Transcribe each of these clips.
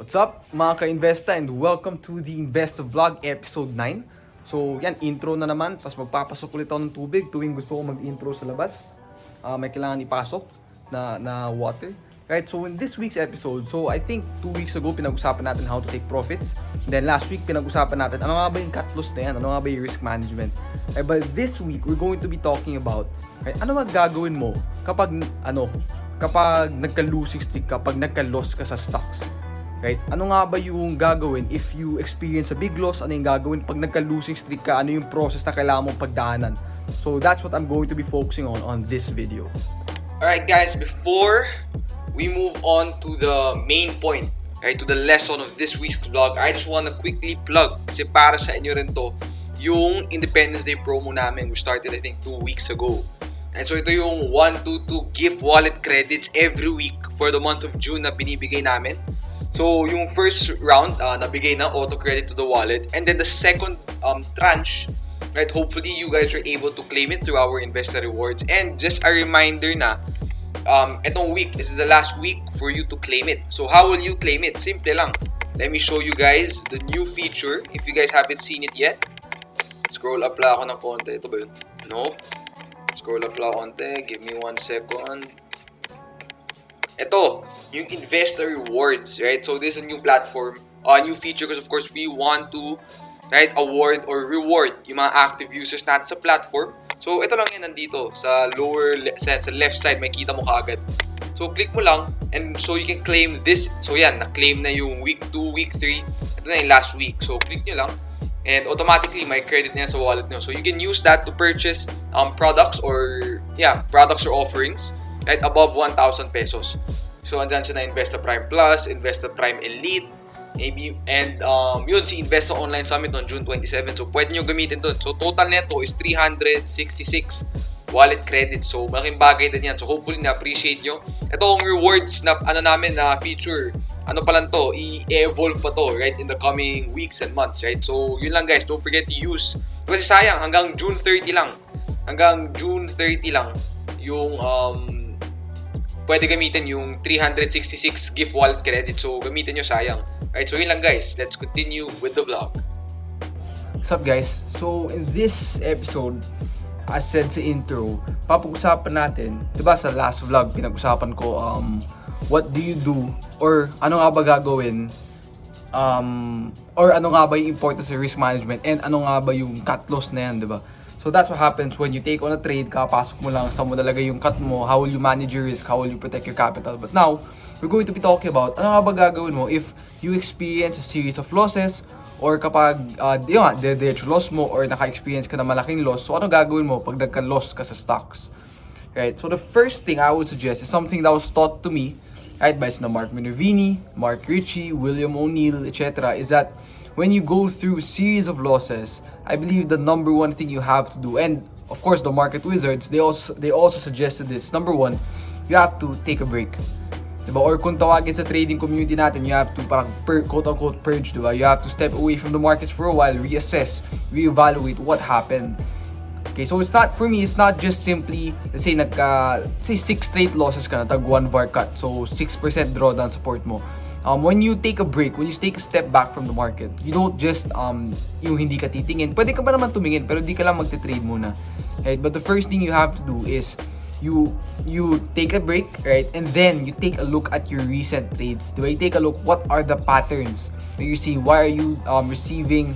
What's up mga ka-investa and welcome to the InvestaVlog episode 9. So yan, intro na naman, tapos magpapasok ulit ako ng tubig tuwing gusto ko mag-intro sa labas. May kailangan ipasok na water. Right, so in this week's episode, so I think 2 weeks ago pinag-usapan natin how to take profits. Then last week pinag-usapan natin ano nga ba yung cut loss na yan, ano nga ba yung risk management. But this week, we're going to be talking about ano ba gagawin mo kapag nagka-losing streak, kapag nagka-loss ka sa stocks. Right? Ano nga ba yung gagawin if you experience a big loss? Ano yung gagawin pag nagka-losing streak ka? Ano yung process na kailangan mong pagdaanan? So that's what I'm going to be focusing on this video. Alright guys, before we move on to the main point, right, to the lesson of this week's vlog, I just want to quickly plug, kasi para sa inyo rin to, yung Independence Day promo namin. We started I think 2 weeks ago. And so ito yung 122 gift wallet credits every week for the month of June na binibigay namin. So, yung first round, nabigay na auto credit to the wallet. And then the second tranche, right, hopefully you guys are able to claim it through our Investor Rewards. And just a reminder na, etong week, this is the last week for you to claim it. So, how will you claim it? Simple lang. Let me show you guys the new feature. If you guys haven't seen it yet, scroll up lang ako ng konti. Ito ba yun? No. Scroll up lang konti. Give me 1 second. Ito, yung Investor Rewards, right? So this is a new platform, new feature because of course we want to, right, award or reward yung mga active users natin sa platform. So ito lang yan nandito sa sa left side, may kita mo kaagad. So click mo lang and so you can claim this. So yan, na-claim na yung week 2, week 3. Ito na yung last week. So click nyo lang and automatically may credit na yan sa wallet nyo. So you can use that to purchase products or offerings right above 1,000 pesos. So andyan siya na Investa Prime Plus, Investa Prime Elite, maybe, and yun si Investa Online Summit on June 27. So pwede nyo gamitin doon. So total neto is 366 wallet credits. So malaking bagay din yan. So hopefully na-appreciate nyo. Itong rewards na namin na feature, ano pa lang to, i-evolve pa to, right, in the coming weeks and months, right? So yun lang guys, don't forget to use. Kasi sayang, hanggang June 30 lang. Hanggang June 30 lang yung pwede gamitin yung 366 gift wallet credit. So, gamitin nyo, sayang. Alright, so yun lang guys. Let's continue with the vlog. What's up guys? So, in this episode, as said sa intro, papag-usapan natin, diba sa last vlog, pinag-usapan ko, what do you do, or ano nga ba gagawin, or ano nga ba yung importance sa risk management, and ano nga ba yung cut loss na yan, diba? So that's what happens when you take on a trade, kapasok mo lang, saan mo nalagay yung cut mo, how will you manage your risk, how will you protect your capital. But now, we're going to be talking about ano nga ba gagawin mo if you experience a series of losses or kapag diretso loss mo or naka-experience ka na malaking loss. So ano gagawin mo pag nagka-loss ka sa stocks? Right? So the first thing I would suggest is something that was taught to me, right, by Mark Minervini, Mark Ritchie, William O'Neill, etc. is that when you go through a series of losses, I believe the number one thing you have to do, and of course the market wizards, they also suggested this. Number one, you have to take a break. Diba? Or kung tawagin sa trading community natin, you have to parang quote-unquote purge, diba? You have to step away from the markets for a while, reassess, reevaluate what happened. Okay, so it's not, for me, it's not just simply, let's say 6 straight losses ka na, tag 1 VAR cut, so 6% drawdown support mo. When you take a break, when you take a step back from the market, you don't just yung hindi ka titingin. Pwede ka pa naman tumingin pero di ka lang magte-trade muna. Right? But the first thing you have to do is you take a break, right? And then you take a look at your recent trades. Diba? You take a look, what are the patterns that you see? Why are you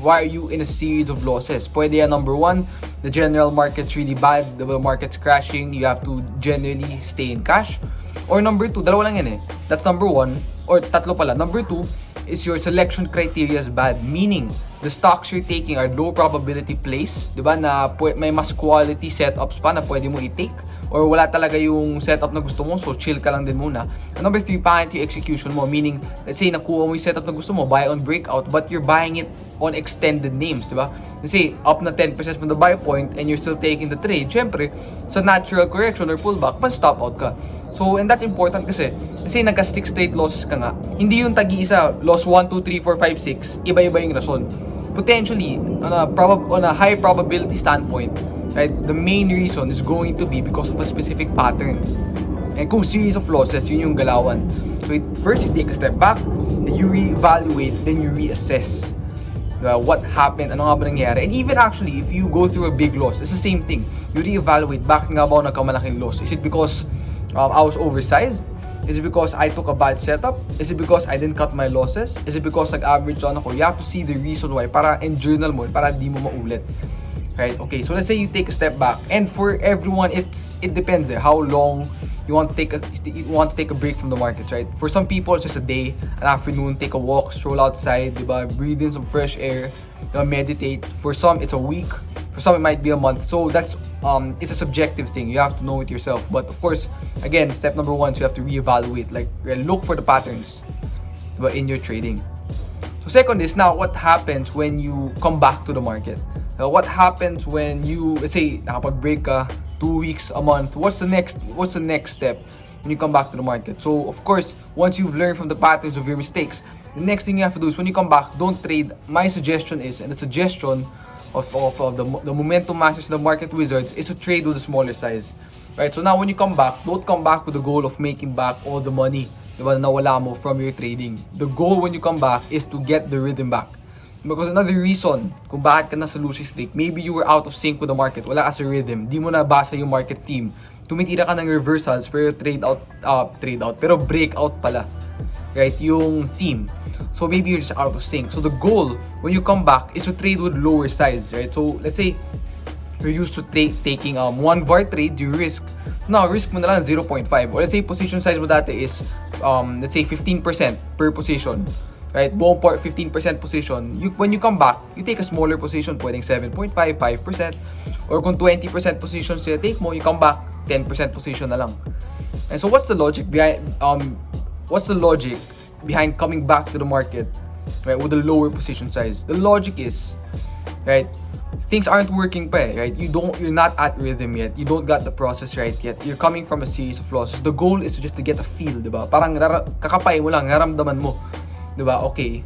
why are you in a series of losses? Pwede yan, number one, the general market's really bad, the market's crashing, you have to generally stay in cash. Or number two, dalawa lang yan eh. That's number one. Or tatlo pala. Number two is your selection criteria is bad. Meaning, the stocks you're taking are low probability plays. Diba? Na may mas quality setups pa na pwede mo i-take. Or wala talaga yung setup na gusto mo, so chill ka lang din muna. And number three, pangit yung execution mo. Meaning, let's say, nakuha mo yung setup na gusto mo, buy on breakout, but you're buying it on extended names, diba? Let's say, up na 10% from the buy point and you're still taking the trade. Siyempre, sa natural correction or pullback, stop out ka. So, and that's important kasi nagka 6 straight losses ka nga, hindi yung tagi-isa, loss 1, 2, 3, 4, 5, 6, iba-iba yung rason. Potentially, on a high probability standpoint, right, the main reason is going to be because of a specific pattern. And kung series of losses, yun yung galawan. So first you take a step back, then you reevaluate, then you reassess. What happened, ano nga ba nangyari. And even actually, if you go through a big loss, it's the same thing. You reevaluate, bakit nga ba ako nagkamalaking loss? Is it because I was oversized? Is it because I took a bad setup? Is it because I didn't cut my losses? Is it because nag-average on ako? You have to see the reason why para in journal mo, para di mo maulit. Right? Okay, so let's say you take a step back, and for everyone, it depends how long you want to take a break from the markets, right? For some people, it's just a day, an afternoon, take a walk, stroll outside, diba? Breathe in some fresh air, meditate. For some, it's a week. For some, it might be a month. So that's it's a subjective thing. You have to know it yourself. But of course, again, step number one, so you have to reevaluate, like look for the patterns, diba, in your trading. So second is now what happens when you come back to the market. What happens when you, let's say, nakapag-break ka 2 weeks, a month? What's the next step when you come back to the market? So of course, once you've learned from the patterns of your mistakes, the next thing you have to do is when you come back, don't trade. My suggestion is, and the suggestion of the momentum masters, the market wizards, is to trade with a smaller size. Right? So now when you come back, don't come back with the goal of making back all the money, diba, na nawala mo from your trading. The goal when you come back is to get the rhythm back. Because another reason kung bakit ka nasa losing streak, maybe you were out of sync with the market, wala ka sa rhythm, di mo nabasa yung market team, tumitira ka ng reversals pero pero breakout pala, right, yung theme. So maybe you're just out of sync. So the goal when you come back is to trade with lower size, right? So let's say you're used to taking 1 VAR trade, you risk. Now, risk mo na lang 0.5. Or let's say position size mo dati is let's say 15% per position. Right, buong 15% position. When you come back, you take a smaller position, pwedeng 7.5, 5%. Or kung 20% position sila take mo, you come back, 10% position na lang. And so what's the logic behind coming back to the market, right, with a lower position size? The logic is, right, things aren't working pa eh, right? You're not at rhythm yet. You don't got the process right yet. You're coming from a series of losses. The goal is just to get a feel, diba? Parang kakapay mo lang, naramdaman mo. Diba? Okay.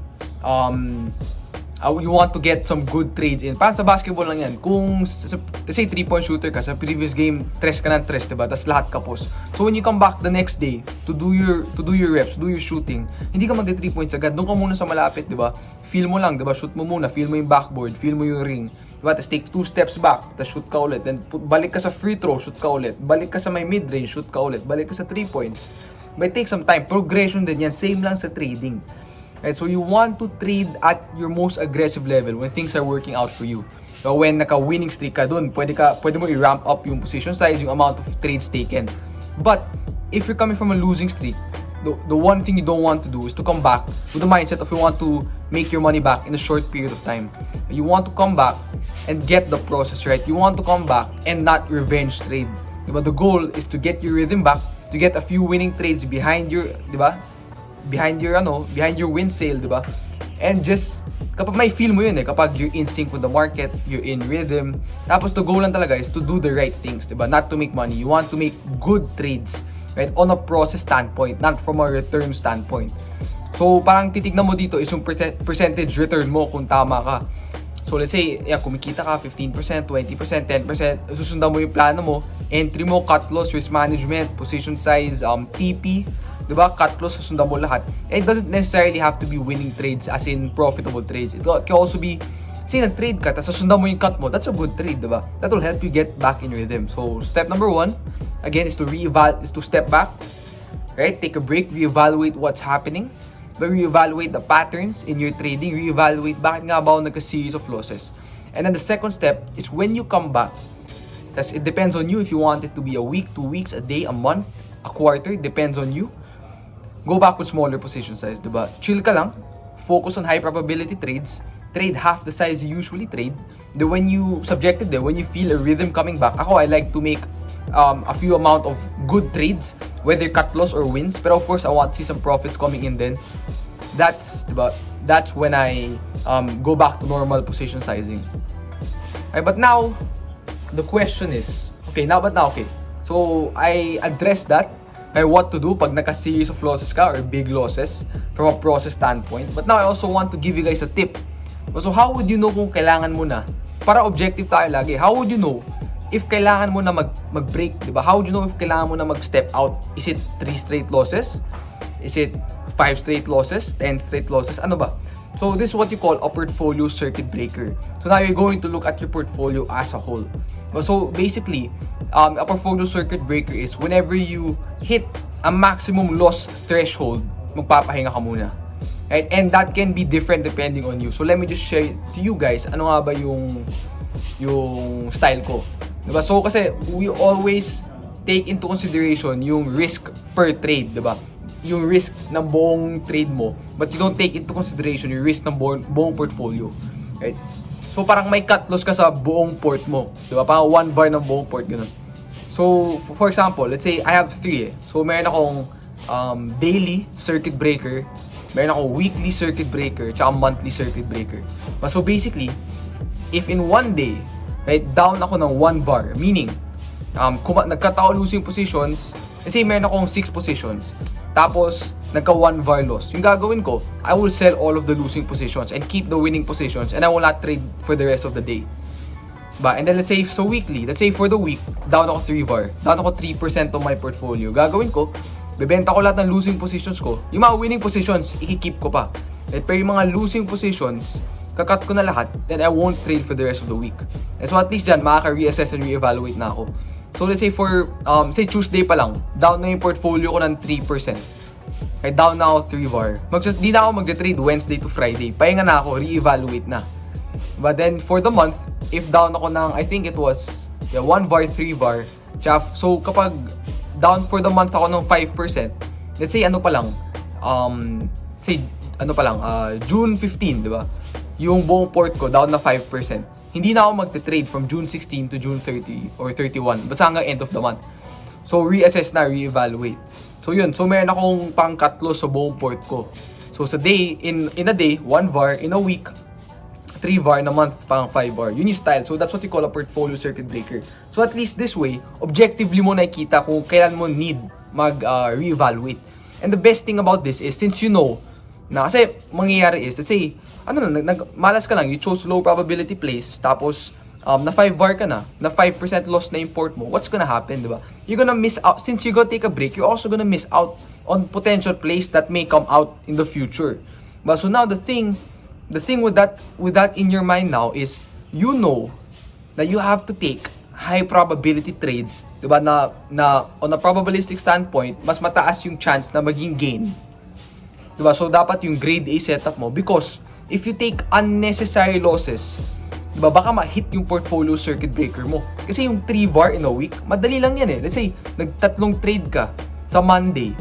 You want to get some good trades in. Parang sa basketball lang yan. Kung, let's say, 3-point shooter ka, sa previous game, tres ka ng tres, diba? Tapos lahat kapos. So when you come back the next day to do your reps, to do your shooting, hindi ka mag 3 points agad. Doon ka muna sa malapit, diba? Feel mo lang, diba? Shoot mo muna. Feel mo yung backboard. Feel mo yung ring. Diba? Tapos take 2 steps back. Tapos shoot ka ulit. Then balik ka sa free throw, shoot ka ulit. Balik ka sa may mid-range, shoot ka ulit. Balik ka sa 3 points. But take some time. Progression din yan. Same lang sa trading. Right, so you want to trade at your most aggressive level when things are working out for you. So when naka-winning streak ka dun, pwede mo i-ramp up yung position size, yung amount of trades taken. But if you're coming from a losing streak, the one thing you don't want to do is to come back with the mindset of you want to make your money back in a short period of time. You want to come back and get the process right. You want to come back and not revenge trade. But the goal is to get your rhythm back, to get a few winning trades behind your, diba? Behind your win sale, diba? And just, kapag may feel mo yun kapag you're in sync with the market, you're in rhythm. Tapos the goal lang talaga is to do the right things, diba? Not to make money. You want to make good trades, right? On a process standpoint, not from a return standpoint. So, parang titignan mo dito is yung percentage return mo kung tama ka. So, let's say, kumikita ka 15%, 20%, 10%, susundan mo yung plano mo, entry mo, cut loss, risk management, position size, TP, diba? Cut loss, susundan mo lahat. And it doesn't necessarily have to be winning trades as in profitable trades. It can also be, say nag-trade ka, tapos susundan mo yung cut mo, that's a good trade, diba? That will help you get back in rhythm. So, step number 1, again, is to step back, right? Take a break, reevaluate what's happening. But reevaluate the patterns in your trading, reevaluate bakit nga ba ako nagka-series of losses. And then the second step is when you come back, it depends on you if you want it to be a week, 2 weeks, a day, a month, a quarter, depends on you. Go back with smaller position size, diba? Chill ka lang, focus on high probability trades, trade half the size you usually trade. Then when you feel a rhythm coming back, I like to make a few amount of good trades, whether cut loss or wins. Pero of course, I want to see some profits coming in then. That's when I go back to normal position sizing. Okay, but now, the question is, okay. So, I addressed that, what to do pag naka-series of losses ka or big losses from a process standpoint. But now, I also want to give you guys a tip. So, how would you know kung kailangan mo na? Para objective tayo lagi. How would you know if kailangan mo na mag-break, di ba? How would you know if kailangan mo na mag-step out? Is it 3 straight losses? Is it 5 straight losses? 10 straight losses? Ano ba? So this is what you call a portfolio circuit breaker. So now you're going to look at your portfolio as a whole. So basically, a portfolio circuit breaker is whenever you hit a maximum loss threshold, magpapahinga ka muna. Right? And that can be different depending on you. So let me just share to you guys, ano nga ba yung style ko. Diba? So kasi we always take into consideration yung risk per trade, diba? Yung risk ng buong trade mo, but you don't take into consideration yung risk ng buong portfolio. Right? So parang may cut loss ka sa buong port mo, diba? Parang 1 bar ng buong port, ganun. So for example, let's say I have 3 So meron akong daily circuit breaker, meron akong weekly circuit breaker, tsaka monthly circuit breaker. So basically, if in one day, right, down ako ng 1 bar, meaning nagkat ako losing positions, kasi meron akong 6 positions, tapos nagka 1 bar loss. Yung gagawin ko, I will sell all of the losing positions and keep the winning positions, and I will not trade for the rest of the day. And then let's say, so weekly, let's say for the week, down ako 3 bar, down ako 3% of my portfolio. Gagawin ko, bebenta ko lahat ng losing positions ko. Yung mga winning positions, ikikeep ko pa. Pero yung mga losing positions, kakat ko na lahat, then I won't trade for the rest of the week. And so at least dyan, makaka-reassess and re-evaluate na ako. So let's say for, say Tuesday pa lang, down na yung portfolio ko ng 3%. Okay, down na ako 3 bar. Di na ako mag-trade Wednesday to Friday. Pahinga na ako, re-evaluate na. But then for the month, if down ako ng, I think it was 1 bar, 3 bar, so kapag down for the month ako ng 5%, let's say ano pa lang, June 15, di ba? Yung buong port ko down na 5%. Hindi na ako magte-trade from June 16 to June 30 or 31, basta hanggang end of the month. So reassess na, re-evaluate. So yun, so meron akong pang cut loss sa buong port ko. So sa day, in a day, 1 bar, in a week, 3 bar, na month, pang 5 bar. Yun yung style. So that's what you call a portfolio circuit breaker. So at least this way, objectively mo nakikita kung kailan mo need mag-re-evaluate. And the best thing about this is, since you know, na kasi mangyayari is, let's say, malas ka lang, you chose low probability plays, tapos na 5 bar ka na 5% loss na import mo, what's gonna happen, diba? You're gonna miss out, since you go take a break, you're also gonna miss out on potential plays that may come out in the future. But so now the thing with that in your mind now is, you know that you have to take high probability trades, diba, na on a probabilistic standpoint, mas mataas yung chance na maging gain. Diba? So dapat yung grade A setup mo, because if you take unnecessary losses, diba, baka ma-hit yung portfolio circuit breaker mo. Kasi yung 3 bar in a week, madali lang yan eh. Let's say, nagtatlong trade ka sa Monday,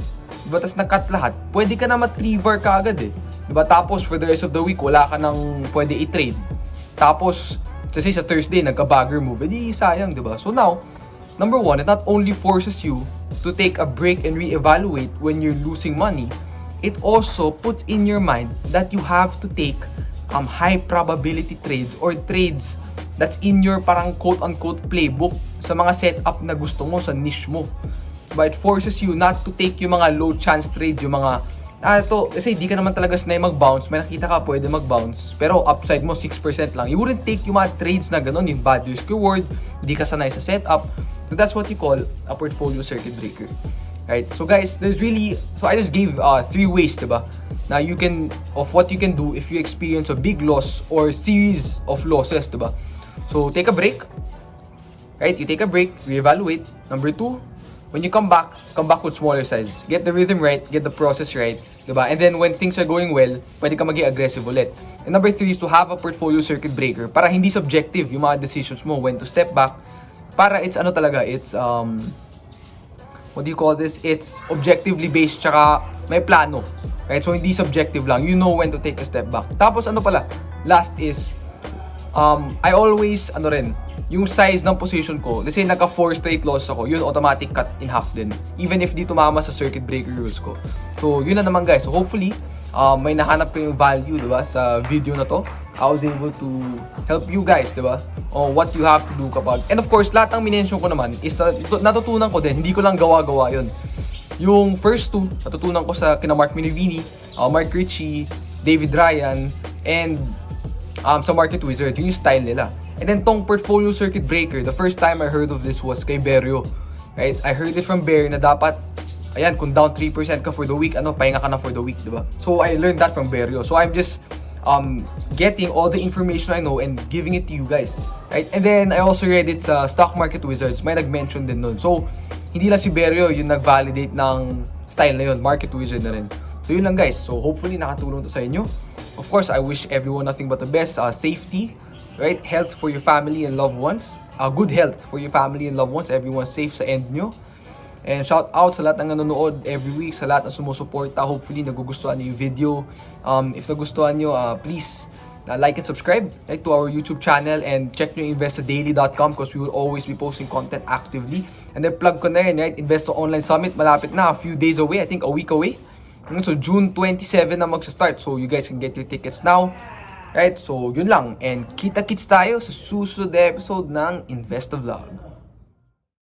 diba, tapos nag-cut lahat, pwede ka na ma-3 bar ka agad eh. Diba? Tapos for the rest of the week, wala ka nang pwede i-trade. Tapos, kasi sa Thursday, nagka-bagger move, edi sayang, diba? So now, number one, it not only forces you to take a break and re-evaluate when you're losing money, it also puts in your mind that you have to take high probability trades or trades that's in your parang quote-unquote playbook sa mga setup na gusto mo, sa niche mo. But it forces you not to take yung mga low chance trades, yung mga ito, kasi di ka naman talaga sanay mag-bounce, may nakita ka pwede mag-bounce, pero upside mo 6% lang. You wouldn't take yung mga trades na gano'n, yung bad risk reward, di ka sanay sa setup. So that's what you call a portfolio circuit breaker. Right? So guys, I just gave 3 ways, diba? Now what you can do if you experience a big loss or series of losses, diba? So take a break. Right? You take a break, reevaluate. Number 2, when you come back with smaller size. Get the rhythm right, get the process right, diba? And then when things are going well, pwede ka maging aggressive ulit. And number 3 is to have a portfolio circuit breaker para hindi subjective yung mga decisions mo when to step back. Para it's what do you call this? It's objectively based, tsaka may plano. Right? So hindi subjective lang. You know when to take a step back. Tapos last is, I always, yung size ng position ko, let's say nagka 4 straight loss ako, yun automatic cut in half din. Even if di tumama sa circuit breaker rules ko. So yun na naman guys. So hopefully, may nahanap kayong value, diba, sa video na to. I was able to help you guys, diba, on what you have to do kapag, and of course, lahat ng minention ko naman is natutunan ko din, hindi ko lang gawa-gawa yun. Yung first 2, natutunan ko sa kina Mark Minivini, Mark Ritchie, David Ryan, and sa Market Wizard, yung style nila. And then tong portfolio circuit breaker, the first time I heard of this was kay Berio. Right? I heard it from Bear na dapat, ayan, kung down 3% ka for the week, pahinga ka na for the week, diba? So I learned that from Berio. So I'm just getting all the information I know and giving it to you guys. Right? And then I also read it sa Stock Market Wizards. May nag-mention din nun. So hindi lang si Berio yung nag-validate ng style na yun. Market Wizard na rin. So yun lang guys. So hopefully nakatulong to sa inyo. Of course, I wish everyone nothing but the best. Safety, right? Health for your family and loved ones. Good health for your family and loved ones. Everyone safe sa end nyo. And shout out sa lahat ng nanonood every week, sa lahat ng sumusuporta. Hopefully nagugustuhan niyo yung video. If nagustuhan niyo, please like and subscribe, right, to our YouTube channel, and check nyo investadaily.com because we will always be posting content actively. And then plug ko na yun, right? Investor Online Summit, malapit na, a few days away, I think a week away. So June 27 na magsa-start. So you guys can get your tickets now. Right? So yun lang. And kita-kits tayo sa susunod na episode ng InvestaVlog.